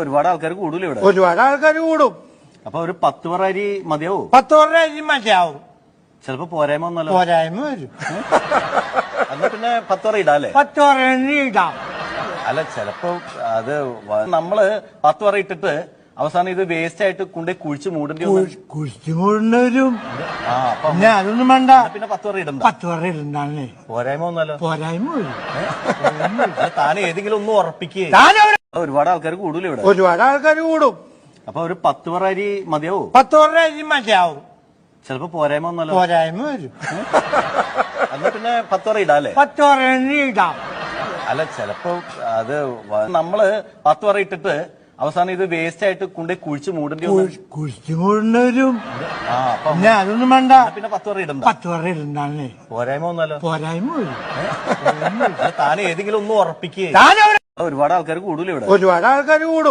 ഒരുപാട് ആൾക്കാർ കൂടുതലും ഇവിടെ. ഒരുപാട് ആൾക്കാർ കൂടും. അപ്പൊ ഒരു 10 പറ അരി മതിയാവും? 10 പറ അരി മതിയാവും. ചിലപ്പോ പോരായ്മ ഒന്നല്ലോ. പോരായ്മ വരും. എന്നാ പിന്നെ 10 പറ ഇടാല്ലേ? 10 പറ ഇടാം. അല്ല, ചിലപ്പോ അത് നമ്മള് 10 പറ ഇട്ടിട്ട് അവസാനം ഇത് വേസ്റ്റ് ആയിട്ട് കൊണ്ടേ കുഴിച്ച് മൂടേണ്ടി കുഴിച്ചു മൂടേണ്ടവരും. പിന്നെ അതൊന്നും വേണ്ട. പിന്നെ 10 പറ ഇടണ്ട. 10 പറ ഇടണ്ടേ. പോരായ്മ ഒന്നല്ലോ. പോരായ്മ വരും. താൻ ഏതെങ്കിലും ഒന്നും ഉറപ്പിക്കേ. ഒരുപാട് ആൾക്കാർ കൂടുതലും ഇവിടെ. ഒരുപാട് ആൾക്കാർ കൂടും. അപ്പൊ ഒരു 10 പറ അരി മതിയാവും? 10 പറ അരി മതിയാവും. ചിലപ്പോ പോരായ്മ ഒന്നല്ലോ. പോരായ്മ വരും. എന്നാ പിന്നെ 10 പറ ഇടാല്ലേ? 10 പറ ഇടാം. അല്ല, ചിലപ്പോ അത് നമ്മള് 10 പറ ഇട്ടിട്ട് അവസാനം ഇത് വേസ്റ്റ് ആയിട്ട് കൊണ്ടേ കുഴിച്ച് മൂടേണ്ടി കുഴിച്ചു മൂടേണ്ടവരും. പിന്നെ അതൊന്നും വേണ്ട. പിന്നെ 10 പറ ഇടണ്ട. 10 പറ ഇടണ്ടേ. പോരായ്മ ഒന്നല്ലോ. പോരായ്മ വരും. താൻ ഏതെങ്കിലും ഒന്നും ഉറപ്പിക്കേ. ഒരുപാട് ആൾക്കാർ കൂടുതലും ഇവിടെ. ഒരുപാട് ആൾക്കാർ കൂടും.